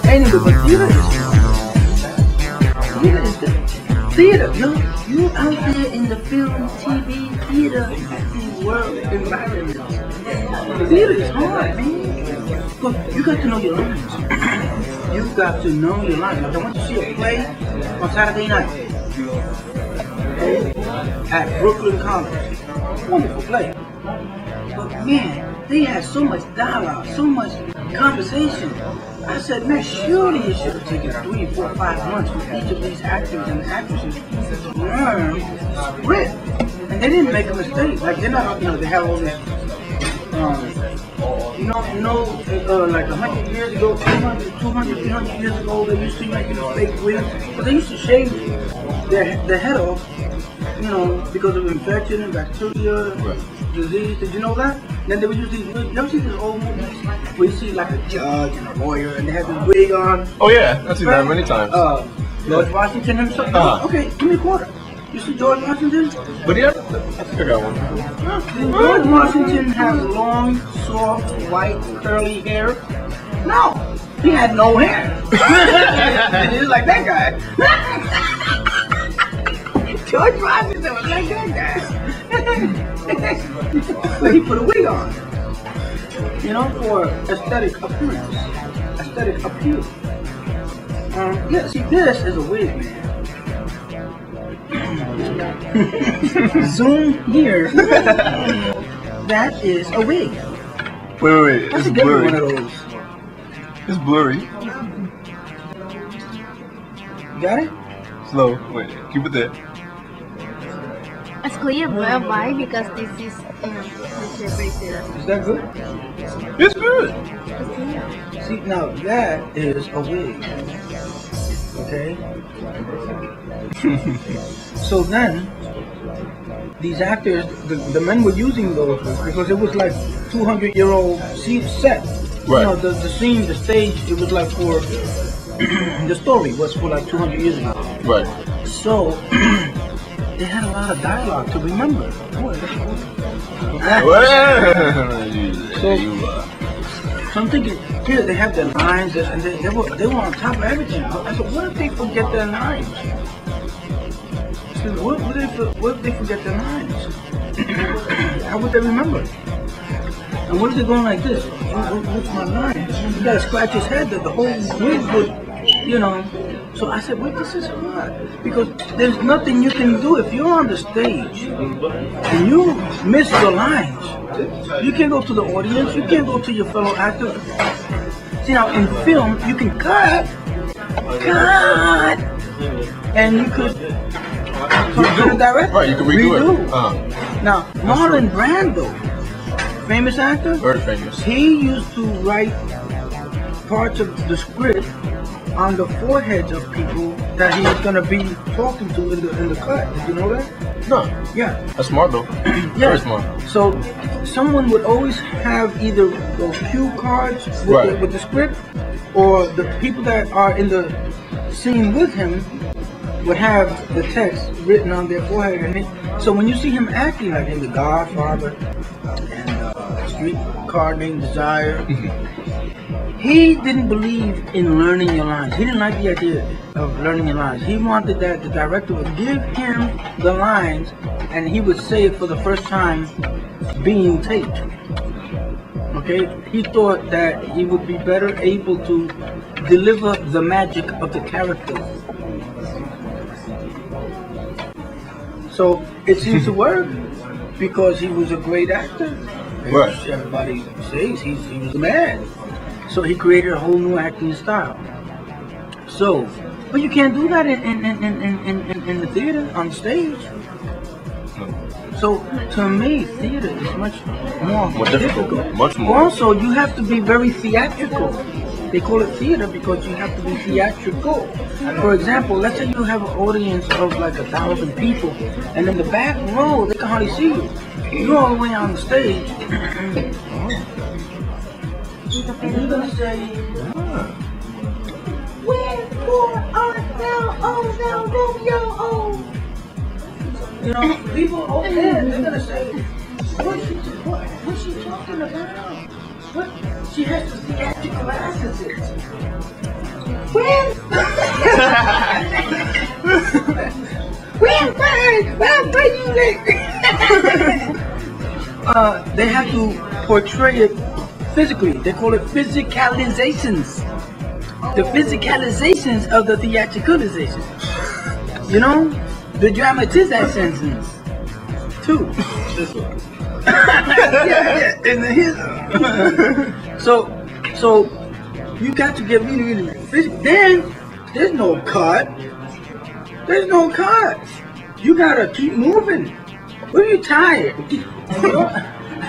Anyway, but theater. You out there in the film, TV, theater, world environment. Theater is hard, man. But you got to know your lines. You've got to know your lines. Like I went to see a play on Saturday night. Okay? At Brooklyn College. Wonderful play. But man, they had so much dialogue, so much conversation. I said, man, surely it should have taken 3, 4, 5 months for each of these actors and actresses to learn script. And they didn't make a mistake. Like they're not, they have all this, like 100 years ago, 200, 300 years ago, they used to make fake wigs, but they used to shave their head off, because of infection and bacteria, disease. Did you know that? Then they would use these wigs. You ever see these old movies where you see like a judge and a lawyer and they have this wig on? Oh yeah, I've seen that many times. George Washington himself. Okay, give me a quarter. You see George Washington? But yeah, I think I got one. George Washington has long, soft, white, curly hair. No, he had no hair. He's like that guy. George Washington was like that guy. But he put a wig on. For aesthetic appearance. Aesthetic appeal. See, this is a wig, man. Zoom here. That is a wig. Wait. It's blurry. One of those. It's blurry. You got it? Slow. Wait. Keep it there. It's clear, but why? Because this is Is that good? It's good. See, now that is a wig. Okay? So then, these actors, the men were using those because it was like 200-year-old set. Right. The scene, the stage, it was like for, the story was for like 200 years ago. Right. So, they had a lot of dialogue to remember. So I'm thinking, here they have their lines, and they were on top of everything. I said, what if they forget their lines? I said, what if they forget their lines? How would they remember? And what if they're going like this? What's my line? You gotta scratch his head that the whole wig would, So I said, this is hard. Because there's nothing you can do if you're on the stage and you miss your lines. You can't go to the audience, you can't go to your fellow actors. See, now in film, you can cut, and you could talk to the director. Right, you can redo it. Now, Marlon Brando, famous actor, very famous. He used to write parts of the script on the foreheads of people that he was going to be talking to in the cut. Did you know that? No. Yeah. That's smart though. Yeah. Very smart. So someone would always have either those cue cards with the script, or the people that are in the scene with him would have the text written on their forehead. So when you see him acting like in The Godfather and Streetcar Named Desire, he didn't believe in learning your lines. He didn't like the idea of learning your lines. He wanted that the director would give him the lines and he would say it for the first time being taped. Okay? He thought that he would be better able to deliver the magic of the character. So it seems to work because he was a great actor. Right. Everybody says he was the man. So he created a whole new acting style. So But you can't do that in the theater, on stage. So to me, theater is much more difficult. Much more. Also, you have to be very theatrical. They call it theater because you have to be theatrical. For example, let's say you have an audience of like 1,000 people, and in the back row they can hardly see you. You're all the way on the stage. And you're gonna say, "Wherefore art thou, Romeo?" You know, people over there, they're gonna say, what's she talking about? What? She has to theatrical accesses. Well, they have to portray it physically. They call it physicalizations. The physicalizations of the theatricalization. You know? The dramatizations too. yeah, in the so you got to get really physical. Then there's no cut. There's no cut. You gotta keep moving. When you're tired,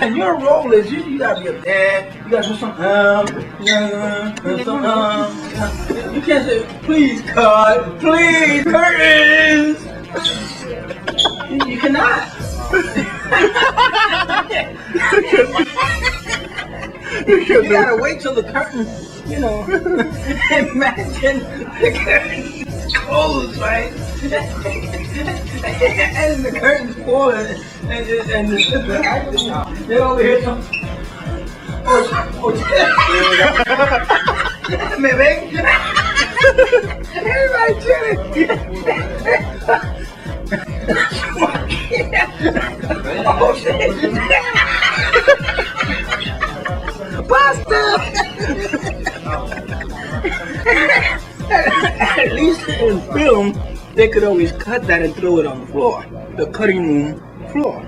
and your role is you gotta be up there. You gotta do some You can't say please cut, please curtains. You cannot. You gotta wait till the curtain, imagine the curtain closed, right? And the curtain's falling, and the actors, they're over here something. Everybody chilling. Oh shit! Pasta! At least in film, they could always cut that and throw it on the floor. The cutting room floor.